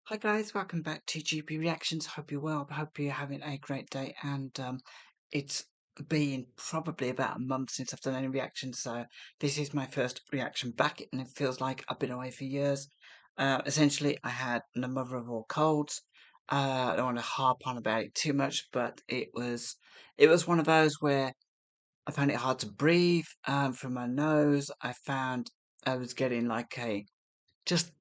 Hi guys, welcome back to GP Reactions. Hope you're well. Hope you're having a great day. And it's been probably about a month since I've done any reactions, so this is my first reaction back, and it feels like I've been away for years. Essentially, I had the mother of all colds. I don't want to harp on about it too much, but it was one of those where I found it hard to breathe through my nose. I found I was getting like a just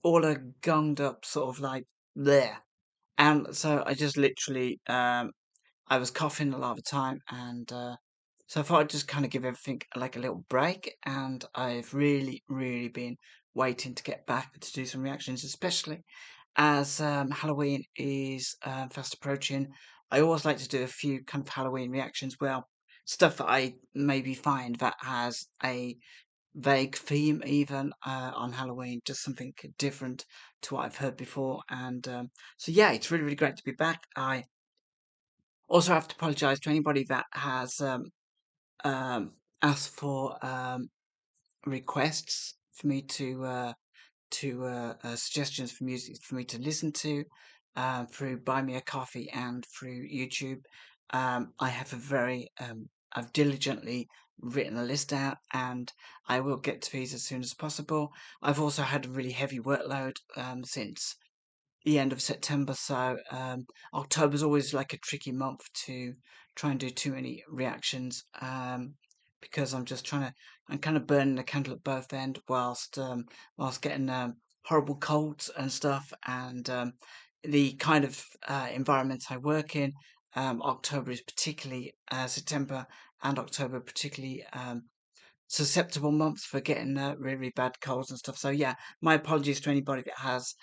all a gunged up sort of like there. And so I just literally I was coughing a lot of the time, and so I thought I'd just kind of give everything like a little break, and I've really been waiting to get back to do some reactions, especially as Halloween is fast approaching. I always like to do a few kind of Halloween reactions, well, stuff that I maybe find that has a vague theme even on Halloween, just something different to what I've heard before. And so, yeah, it's really great to be back. I also have to apologise to anybody that has um, asked for requests for me to suggestions for music for me to listen to through Buy Me a Coffee and through YouTube. I have a very I've diligently written a list out, and I will get to these as soon as possible. I've also had a really heavy workload since the end of September, so October's always like a tricky month to try and do too many reactions because I'm kind of burning the candle at both ends whilst getting horrible colds and stuff, and the kind of environment I work in. October is particularly September and October particularly susceptible months for getting really bad colds and stuff. So yeah, my apologies to anybody that has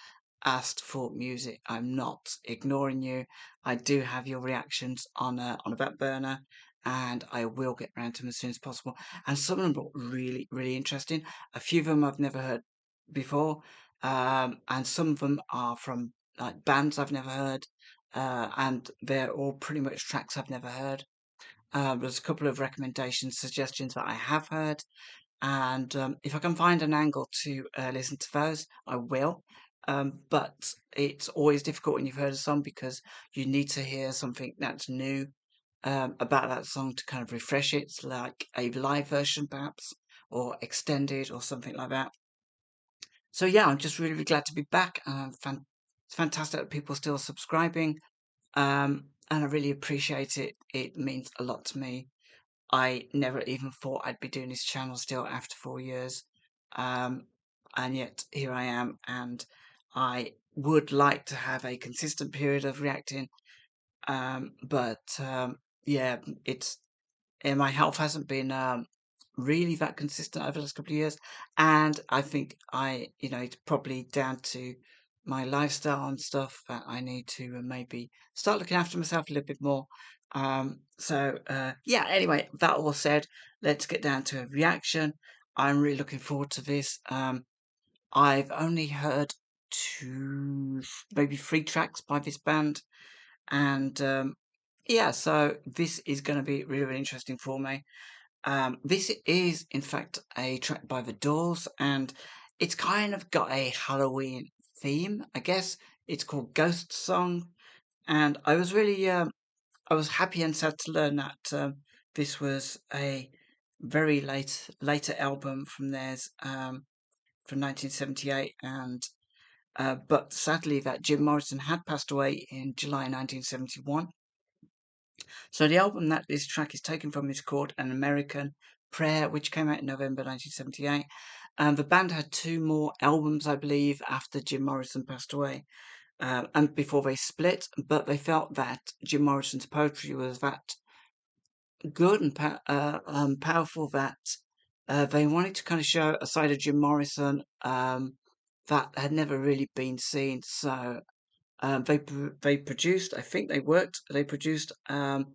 asked for music. I'm not ignoring you. I do have your reactions on a back burner, and I will get around to them as soon as possible. And some of them are really interesting. A few of them I've never heard before, and some of them are from like bands I've never heard, and they're all pretty much tracks I've never heard. There's a couple of recommendations, suggestions that I have heard, and if I can find an angle to listen to those, I will. But it's always difficult when you've heard a song because you need to hear something that's new about that song to kind of refresh it, like a live version perhaps, or extended or something like that. So yeah, I'm just really glad to be back. It's fantastic that people are still subscribing, and I really appreciate it. It means a lot to me. I never even thought I'd be doing this channel still after 4 years. Um, and yet here I am, and I would like to have a consistent period of reacting. But yeah, it's my health hasn't been really that consistent over the last couple of years, and I think it's probably down to my lifestyle and stuff that I need to maybe start looking after myself a little bit more. Yeah. Anyway, that all said, let's get down to a reaction. I'm really looking forward to this. I've only heard two, maybe three tracks by this band, and yeah, so this is going to be really interesting for me. This is, in fact, a track by The Doors, and it's kind of got a Halloween theme, I guess. It's called Ghost Song, and I was happy and sad to learn that this was a very later album from theirs, from 1978, and but sadly that Jim Morrison had passed away in July 1971. So the album that this track is taken from is called An American Prayer, which came out in November 1978. And the band had two more albums, I believe, after Jim Morrison passed away, and before they split. But they felt that Jim Morrison's poetry was that good and powerful that they wanted to kind of show a side of Jim Morrison that had never really been seen. So they produced, I think they produced and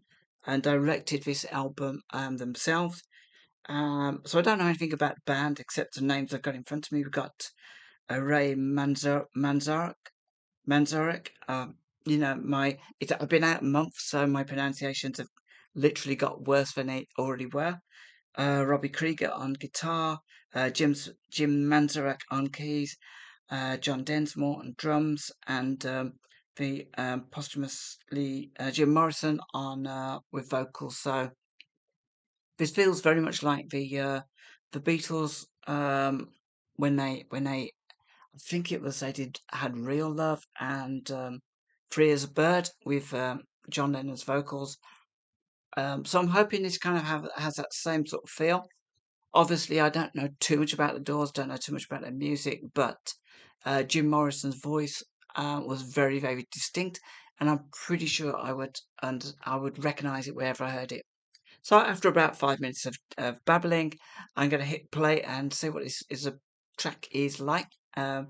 directed this album themselves. So I don't know anything about the band except the names I've got in front of me. We've got Ray Manzarek. I've been out a month, so my pronunciations have literally got worse than they already were. Robbie Krieger on guitar, Jim Manzarek on keys, John Densmore on drums, and the posthumously Jim Morrison on with vocals. So this feels very much like the Beatles when they I think it was they had Real Love and Free as a Bird with John Lennon's vocals. So I'm hoping this kind of has that same sort of feel. Obviously, I don't know too much about the Doors, don't know too much about their music, but Jim Morrison's voice was very, very distinct, and I'm pretty sure I would recognise it wherever I heard it. So after about 5 minutes of babbling, I'm going to hit play and see what this is a track is like, and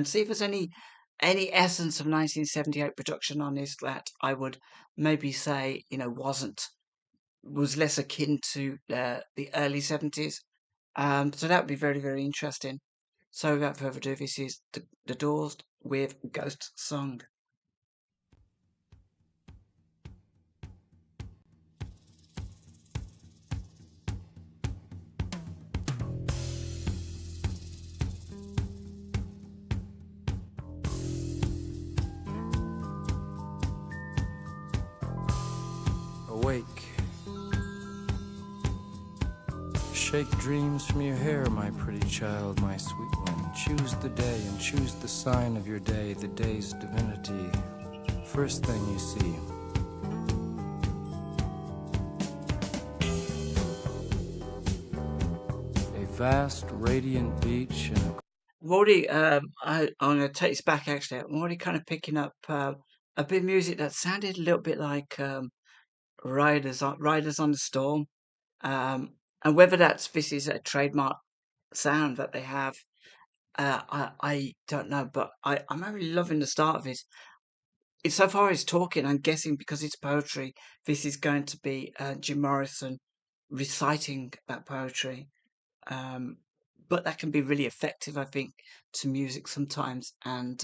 see if there's any essence of 1978 production on this that I would maybe say was less akin to the early 70s. So that would be very, very interesting. So without further ado, this is the Doors with Ghost Song. Awake. Shake dreams from your hair, my pretty child, my sweet one. Choose the day and choose the sign of your day, the day's divinity. First thing you see. A vast, radiant beach and I'm already, I'm going to take this back actually. I'm already kind of picking up a bit of music that sounded a little bit like Riders on the Storm. And whether this is a trademark sound that they have, I don't know, but I'm really loving the start of it. It's so far as talking, I'm guessing because it's poetry, this is going to be Jim Morrison reciting that poetry. Um, but that can be really effective, I think, to music sometimes, and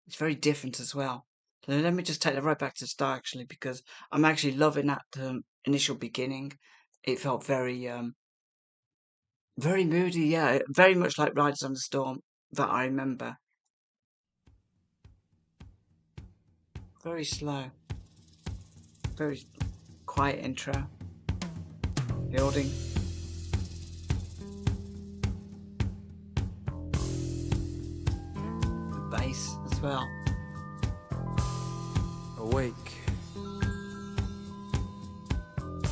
it's very different as well. So let me just take that right back to the start, actually, because I'm actually loving that initial beginning. It felt very moody, yeah, very much like Riders on the Storm that I remember. Very slow, very quiet intro, building. The bass as well. awake.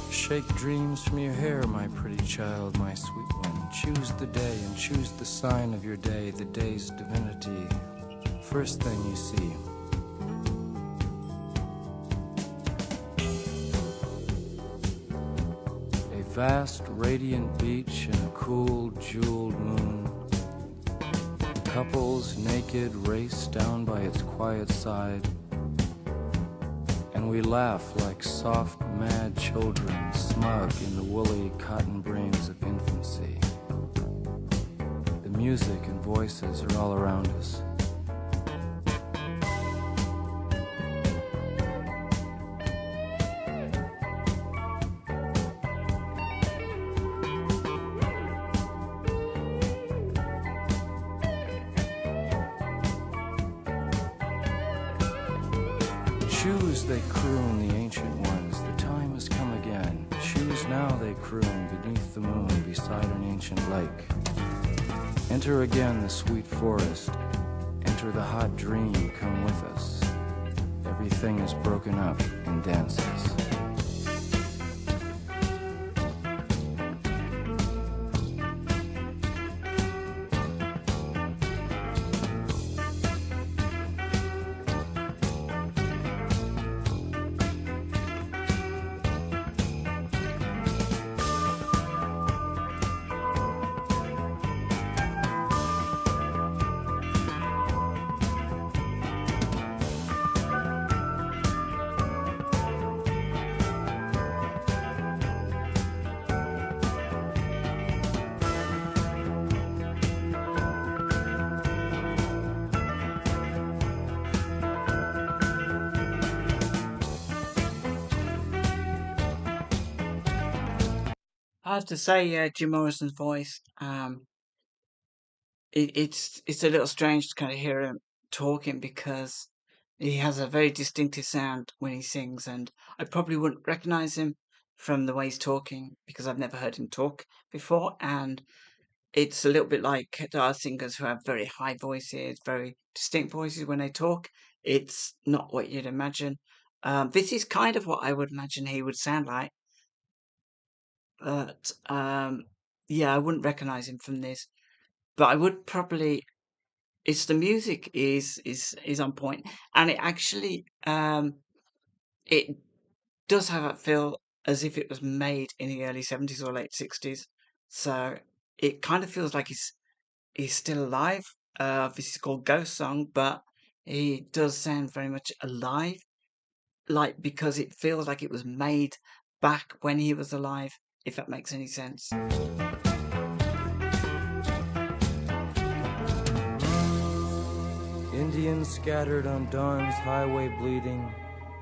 Shake dreams from your hair, my pretty child, my sweet one. Choose the day and choose the sign of your day, the day's divinity. First thing you see. A vast, radiant beach and a cool, jeweled moon. Couples naked race down by its quiet side. And we laugh like soft, mad children, smug in the woolly cotton brains of infancy. The music and voices are all around us. Choose, they croon, the ancient ones, the time has come again. Choose now, they croon, beneath the moon, beside an ancient lake. Enter again the sweet forest, enter the hot dream, come with us. Everything is broken up in dances. I have to say, Jim Morrison's voice, it's a little strange to kind of hear him talking because he has a very distinctive sound when he sings, and I probably wouldn't recognize him from the way he's talking because I've never heard him talk before. And it's a little bit like there are singers who have very high voices, very distinct voices when they talk. It's not what you'd imagine. This is kind of what I would imagine he would sound like, but yeah, I wouldn't recognize him from this. But I would probably. It's the music is on point, and it actually it does have that feel as if it was made in the early 70s or late 60s. So it kind of feels like he's still alive. This is called Ghost Song, but he does sound very much alive, like because it feels like it was made back when he was alive, if that makes any sense. Indians scattered on dawn's highway bleeding.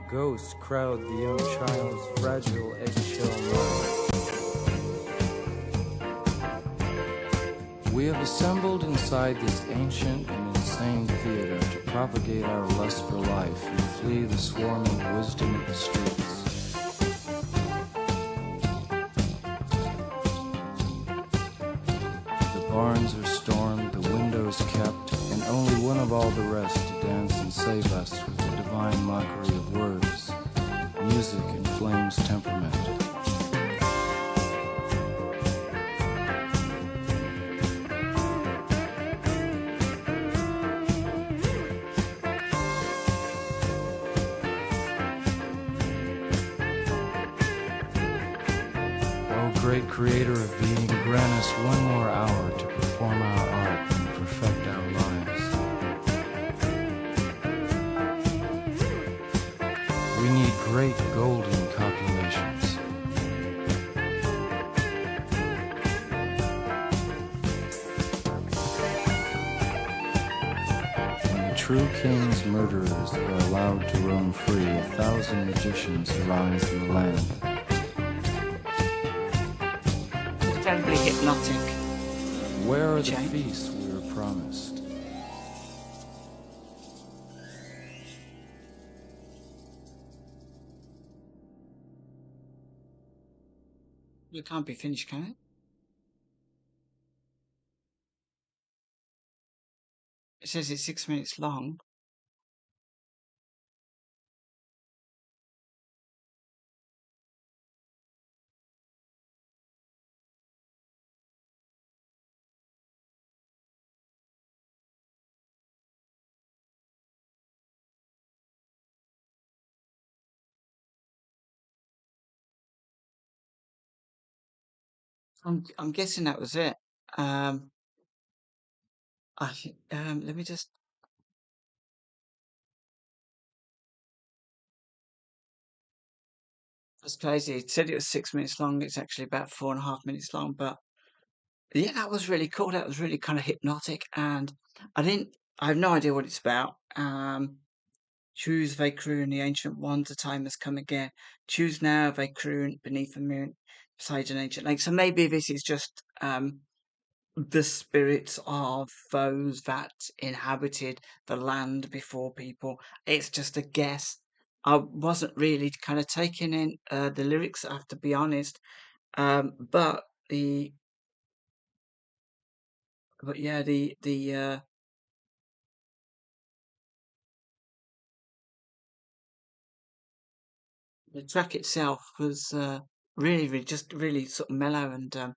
Ghosts crowd the young child's fragile eggshell mind. We have assembled inside this ancient and insane theater to propagate our lust for life and flee the swarming wisdom of the streets. The barns are stormed, the windows kept, and only one of all the rest to dance and save us with the divine mockery of words, music and flame's temperament. O great creator of being, grant us one more hour to perform our art and perfect our lives. We need great golden copulations. When the true king's murderers are allowed to roam free, 1,000 magicians arise in the land. It's terribly hypnotic. Where are the Jane? feasts we were promised? It can't be finished, can it? It says it's 6 minutes long. I'm guessing that was it. Um, let me just. That's crazy. It said it was 6 minutes long. It's actually about 4.5 minutes long. But yeah, that was really cool. That was really kind of hypnotic, and I didn't. I have no idea what it's about. Choose they croon the ancient ones. The time has come again. Choose now they croon beneath the moon, beside an ancient lake. So maybe this is just the spirits of those that inhabited the land before people. It's just a guess. I wasn't really kind of taking in the lyrics, I have to be honest. But the but yeah, the track itself was really, really just really sort of mellow, and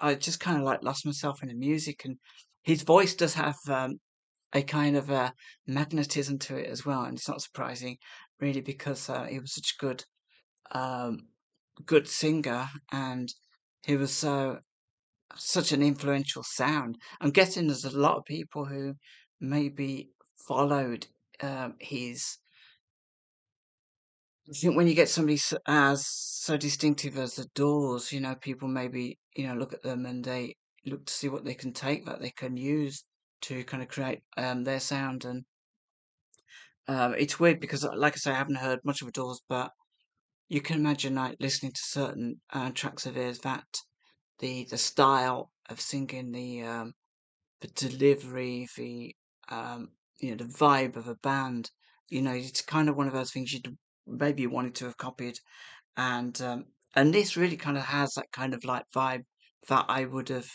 I just kind of like lost myself in the music, and his voice does have a kind of a magnetism to it as well, and it's not surprising, really, because he was such a um, good singer, and he was such an influential sound. I'm guessing there's a lot of people who maybe followed his. I think when you get somebody as so distinctive as the Doors, people maybe look at them and they look to see what they can take that they can use to kind of create their sound. And it's weird because, like I say, I haven't heard much of the Doors, but you can imagine like listening to certain tracks of theirs that the style of singing, the the delivery, um, the vibe of a band. It's kind of one of those things you'd maybe wanted to have copied, and this really kind of has that kind of like vibe that I would have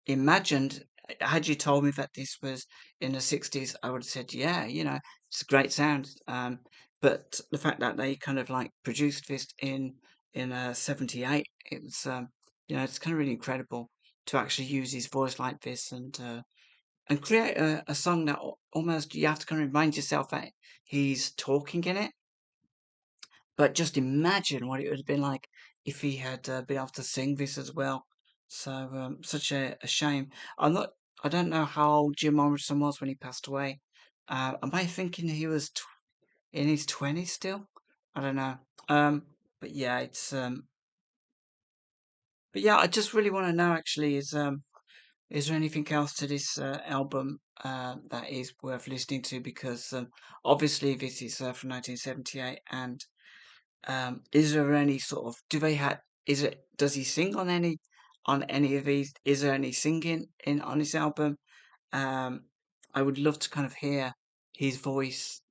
imagined. Had you told me that this was in the 60s, I would have said, yeah, it's a great sound. But the fact that they kind of like produced this in 78, it was it's kind of really incredible to actually use his voice like this and create a song that almost you have to kind of remind yourself that he's talking in it, but just imagine what it would have been like if he had been able to sing this as well. So such a shame. I don't know how old Jim Morrison was when he passed away. Am I thinking he was in his 20s still? I don't know. Um, but yeah, but yeah, I just really want to know actually is there anything else to this album that is worth listening to? Because obviously this is from 1978, and is there any sort of do they have? Does he sing on any of these? Is there any singing in on his album? Um, I would love to kind of hear his voice,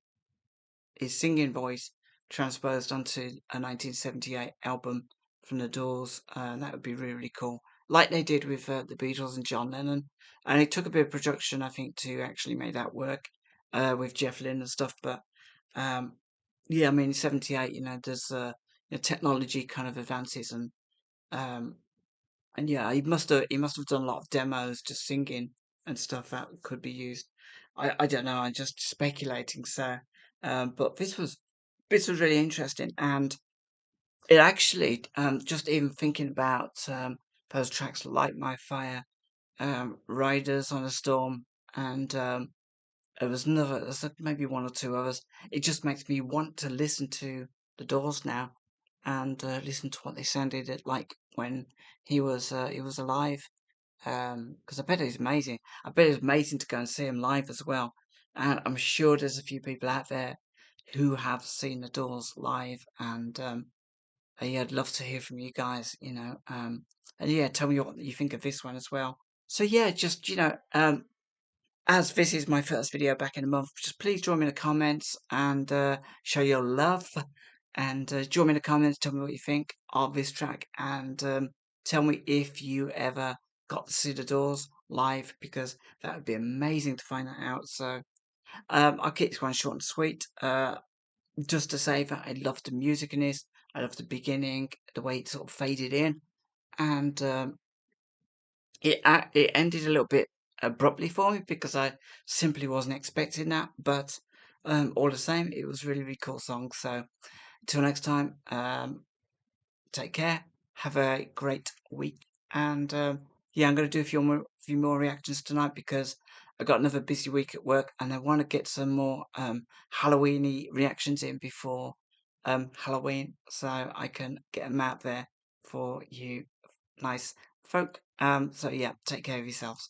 his singing voice, transposed onto a 1978 album from The Doors. That would be really, really cool, like they did with the Beatles and John Lennon. And it took a bit of production, I think, to actually make that work with Jeff Lynne and stuff. But um, yeah, I mean, 78, there's technology kind of advances um, and yeah, he must have done a lot of demos just singing and stuff that could be used. I don't know, I'm just speculating. So, but this was really interesting, and it actually just even thinking about those tracks like My Fire, Riders on a Storm, and there's like maybe one or two others. It just makes me want to listen to the Doors now and listen to what they sounded like when he was alive. Because I bet it's amazing. I bet it's amazing to go and see him live as well. And I'm sure there's a few people out there who have seen the Doors live, and yeah, I'd love to hear from you guys. And yeah, tell me what you think of this one as well. So yeah, just as this is my first video back in a month, just please join me in the comments and show your love. And join me in the comments, tell me what you think of this track, and tell me if you ever got to see the Doors live, because that would be amazing to find that out. So I'll keep this one short and sweet. Just to say that I love the music in this. I love the beginning, the way it sort of faded in, and it ended a little bit abruptly for me because I simply wasn't expecting that. But all the same, it was really, really cool song. So until next time, take care. Have a great week. And yeah, I'm going to do a few more reactions tonight because I got another busy week at work, and I want to get some more Halloweeny reactions in before Halloween, so I can get them out there for you nice folk. So yeah, take care of yourselves.